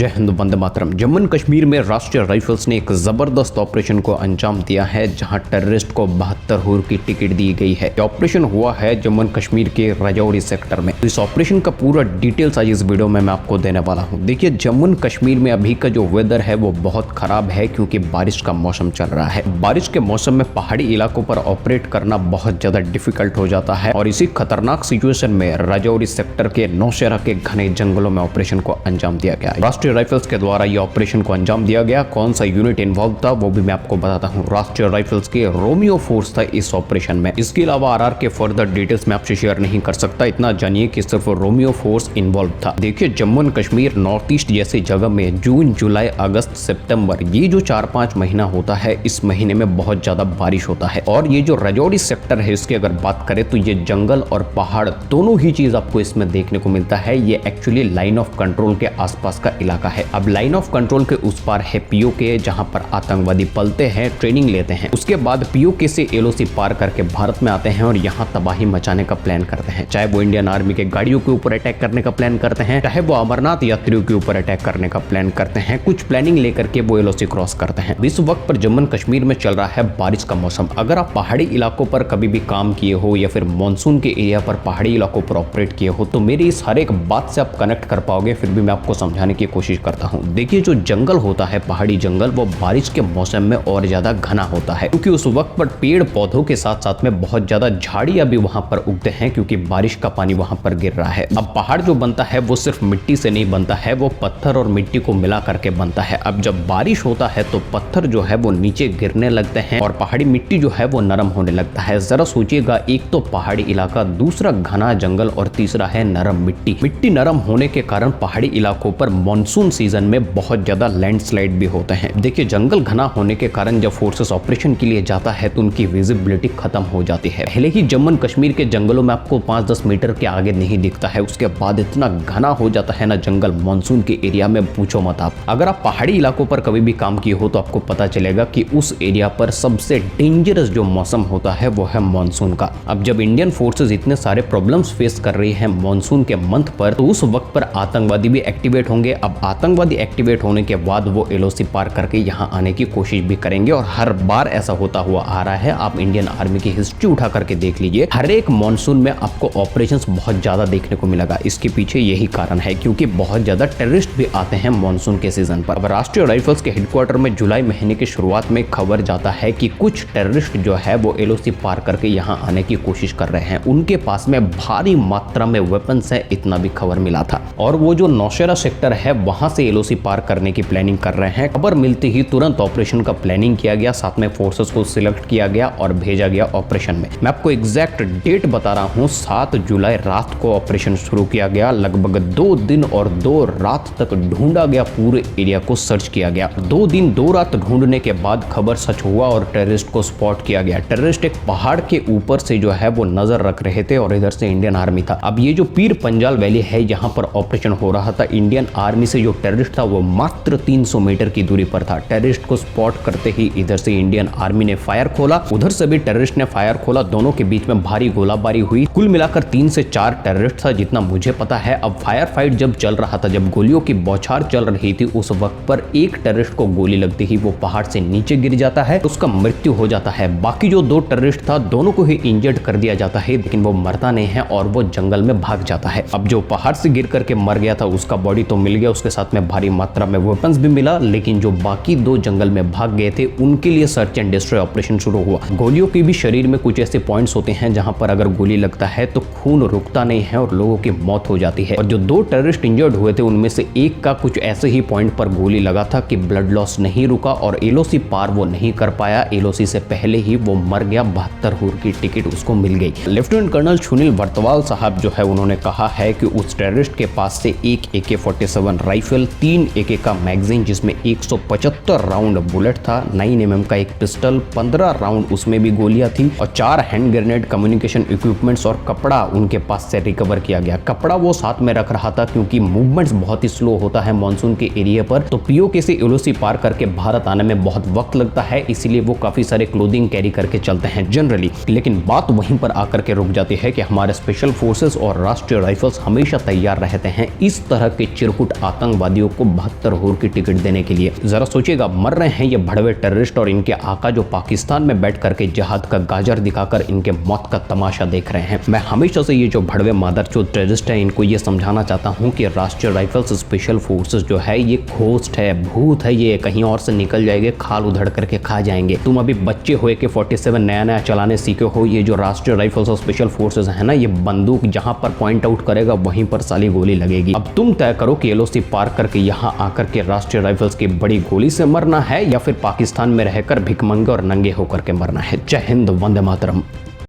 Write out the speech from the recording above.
जय हिंद, वंदे मातरम। जम्मू एंड कश्मीर में राष्ट्रीय राइफल्स ने एक जबरदस्त ऑपरेशन को अंजाम दिया है, जहां टेररिस्ट को 72 हुर की टिकट दी गई है। यह ऑपरेशन हुआ है जम्मू एंड कश्मीर के राजौरी सेक्टर में। तो इस ऑपरेशन का पूरा डिटेल्स आज इस वीडियो में मैं आपको देने वाला हूं। देखिए, जम्मू एंड कश्मीर में अभी का जो वेदर है वो बहुत खराब है, क्योंकि बारिश का मौसम चल रहा है। बारिश के मौसम में पहाड़ी इलाकों पर ऑपरेट करना बहुत ज्यादा डिफिकल्ट हो जाता है, और इसी खतरनाक सिचुएशन में राजौरी सेक्टर के नौशेरा के घने जंगलों में ऑपरेशन को अंजाम दिया गया। राष्ट्रीय राइफल्स के द्वारा ये ऑपरेशन को अंजाम दिया गया। कौन सा यूनिट इन्वॉल्व था वो भी मैं आपको बताता हूँ। राष्ट्रीय राइफल्स के रोमियो फोर्स था इस ऑपरेशन में। इसके अलावा आरआर के फर्दर डिटेल्स मैं आपसे शेयर नहीं कर सकता। इतना जानिए कि सिर्फ रोमियो फोर्स इन्वॉल्व था। देखिए, Jammu and Kashmir north east जैसी जगह में जून, जुलाई, अगस्त, सितंबर, ये जो 4-5 महीना होता है, इस महीने में बहुत ज्यादा बारिश होता है। और ये जो राजौरी सेक्टर है, इसकी अगर बात करें तो ये जंगल और पहाड़ दोनों ही चीज आपको इसमें देखने को मिलता है। ये एक्चुअली लाइन ऑफ कंट्रोल के आसपास का इलाका है। अब लाइन ऑफ कंट्रोल के उस पार है पीओके, जहां पर आतंकवादी पलते हैं, ट्रेनिंग लेते हैं। उसके बाद पीओके से एलओसी पार करके भारत में आते हैं और यहां तबाही मचाने का प्लान करते हैं। चाहे वो इंडियन आर्मी के गाड़ियों के ऊपर अटैक करने का प्लान करते हैं, चाहे वो अमरनाथ यात्रियों के ऊपर अटैक करने का प्लान करते हैं। कुछ प्लानिंग लेकर के वो एलओसी क्रॉस करते हैं। इस वक्त पर जम्मू कश्मीर में चल रहा है बारिश का मौसम। अगर आप पहाड़ी इलाकों पर कभी भी काम किए हो या फिर मानसून के एरिया पर पहाड़ी इलाकों पर ऑपरेट किए हो, तो मेरी इस हर एक बात से आप कनेक्ट कर पाओगे। फिर भी मैं आपको समझाने की कोशिश करता हूँ। देखिए, जो जंगल होता है, पहाड़ी जंगल, वो बारिश के मौसम में और ज्यादा घना होता है, क्योंकि उस वक्त पर पेड़ पौधों के साथ साथ में बहुत ज्यादा झाड़ियां भी वहां पर उगते हैं, क्योंकि बारिश का पानी वहां पर गिर रहा है। अब पहाड़ जो बनता है वो सिर्फ मिट्टी से नहीं बनता है, वो पत्थर और मिट्टी को मिला करके बनता है। अब जब बारिश होता है तो पत्थर जो है वो नीचे गिरने लगते हैं और पहाड़ी मिट्टी जो है वो नरम होने लगता है। जरा सोचिएगा, एक तो पहाड़ी इलाका, दूसरा घना जंगल और तीसरा है नरम मिट्टी। मिट्टी नरम होने के कारण पहाड़ी इलाकों पर मानसून सीजन में बहुत ज्यादा लैंडस्लाइड भी होते हैं। देखिए, जंगल घना होने के कारण जब फोर्सेस ऑपरेशन के लिए जाता है तो उनकी विजिबिलिटी खत्म हो जाती है। पहले ही जम्मू एंड कश्मीर के जंगलों में आपको 5-10 मीटर के आगे नहीं दिखता है, उसके बाद इतना घना हो जाता है ना जंगल मानसून के एरिया में, पूछो मत आप। अगर आप पहाड़ी इलाकों पर कभी भी काम किए हो तो आपको पता चलेगा कि उस एरिया पर सबसे डेंजरस जो मौसम होता है वो है मानसून का। अब जब इंडियन फोर्सेस इतने सारे प्रॉब्लम्स फेस कर रही है मानसून के मंथ पर, तो उस वक्त पर आतंकवादी भी एक्टिवेट होंगे। अब आतंकवादी एक्टिवेट होने के बाद वो एलओसी पार करके यहाँ आने की कोशिश भी करेंगे, और हर बार ऐसा होता हुआ आ रहा है। आप इंडियन आर्मी की हिस्ट्री उठा करके देख लीजिए, हर एक मानसून में आपको ऑपरेशंस बहुत ज्यादा देखने को मिलेगा। इसके पीछे यही कारण है, क्योंकि बहुत ज्यादा टेररिस्ट भी आते हैं मानसून के सीजन पर। अब राष्ट्रीय राइफल्स के हेडक्वार्टर में जुलाई महीने की शुरुआत में खबर जाता है कि कुछ टेररिस्ट जो है वो एलओसी पार करके यहाँ आने की कोशिश कर रहे हैं। उनके पास में भारी मात्रा में वेपन्स है, इतना भी खबर मिला था। और वो जो नौशेरा सेक्टर है, वहां से एलओसी पार करने की प्लानिंग कर रहे हैं। खबर मिलते ही तुरंत ऑपरेशन का प्लानिंग किया गया, साथ में फोर्सेस को सिलेक्ट किया गया और भेजा गया ऑपरेशन में। मैं आपको एग्जैक्ट डेट बता रहा हूँ, 7 जुलाई रात को ऑपरेशन शुरू किया गया। लगभग 2 दिन और 2 रात तक ढूंढा गया, पूरे एरिया को सर्च किया गया। 2 दिन 2 रात ढूंढने के बाद खबर सच हुआ और टेररिस्ट को स्पॉट किया गया। टेररिस्ट एक पहाड़ के ऊपर से जो है वो नजर रख रहे थे, और इधर से इंडियन आर्मी था। अब ये जो पीर पंजाल वैली है, यहाँ पर ऑपरेशन हो रहा था। इंडियन आर्मी से जो टेररिस्ट था वो मात्र 300 मीटर की दूरी पर था। टेररिस्ट को स्पॉट करते ही इधर से इंडियन आर्मी ने फायर खोला, उधर से भी टेररिस्ट ने फायर खोला। दोनों के बीच में भारी गोलाबारी हुई। कुल मिलाकर 3 से 4 टेररिस्ट था, जितना मुझे पता है। अब फायर फाइट जब चल रहा था, जब गोलियों की बौछार चल रही थी, उस वक्त पर एक टेररिस्ट को गोली लगती ही वो पहाड़ से नीचे गिर जाता है, उसका मृत्यु हो जाता है। बाकी जो 2 टेररिस्ट था, दोनों को ही इंजर्ड कर दिया जाता है, लेकिन वो मरता नहीं है और वो जंगल में भाग जाता है। अब जो पहाड़ से गिर करके मर गया था, उसका बॉडी तो मिल गया, उसके साथ में भारी मात्रा में वेपन्स भी मिला, लेकिन जो बाकी 2 जंगल में भाग गए थे, उनके लिए सर्च एंड डिस्ट्रॉय ऑपरेशन शुरू हुआ। गोलियों के भी शरीर में कुछ ऐसे पॉइंट्स होते हैं जहां पर अगर गोली लगता है तो खून रुकता नहीं है और लोगों की मौत हो जाती है। और जो 2 टेररिस्ट इंजर्ड हुए थे, उनमें से एक का कुछ ऐसे ही पॉइंट पर गोली लगा था कि ब्लड लॉस नहीं रुका और एलओसी पार वो नहीं कर पाया। एलओसी से पहले ही वो मर गया। 72 हुर की टिकट उसको मिल गई। लेफ्टिनेंट कर्नल सुनील वर्तवाल साहब जो है, उन्होंने कहा है कि उस टेररिस्ट के पास से एक AK-47 राइफल, 3 AK का मैगजीन जिसमें 175 राउंड बुलेट था, 9 mm का एक पिस्टल, 15 राउंड उसमें भी गोलियां थी, और 4 हैंड ग्रेनेड, कम्युनिकेशन इक्विपमेंट्स और कपड़ा उनके पास से रिकवर किया गया। कपड़ा वो साथ में रख रहा था, क्योंकि मूवमेंट्स बहुत ही स्लो होता है मानसून के एरिया पर, तो पीओके से एलओसी पार करके भारत आने में बहुत वक्त लगता है, इसीलिए वो काफी सारे क्लोथिंग कैरी करके चलते हैं जनरली। लेकिन बात वहीं पर आकर के रुक जाती है कि हमारे स्पेशल फोर्सेस और राष्ट्रीय राइफल्स हमेशा तैयार रहते हैं इस तरह के चिरकुट आतंक आतंकवादियों को 72 हुर की टिकट देने के लिए। जरा सोचिएगा, मर रहे हैं ये भड़वे टेररिस्ट और इनके आका जो पाकिस्तान में बैठ करके जिहाद का गाजर दिखाकर इनके मौत का तमाशा देख रहे हैं। मैं हमेशा से ये जो भड़वे मादरचोद टेररिस्ट है इनको ये समझाना चाहता हूँ कि राष्ट्रीय राइफल्स स्पेशल फोर्सेस जो है ये घोस्ट है, भूत है, ये कहीं और से निकल जाएंगे, खाल उधड़ करके खा जाएंगे। तुम अभी बच्चे हो के 47 नया नया चलाने सीखे हो, ये जो राष्ट्रीय राइफल्स और स्पेशल फोर्सेस है ना, ये बंदूक जहां पर पॉइंट आउट करेगा वहीं पर साली गोली लगेगी। अब तुम तय करो कि एलओसी पार करके यहाँ आकर के राष्ट्रीय राइफल्स की बड़ी गोली से मरना है या फिर पाकिस्तान में रहकर भिखमंगे और नंगे होकर के मरना है। जय हिंद, वंदे मातरम।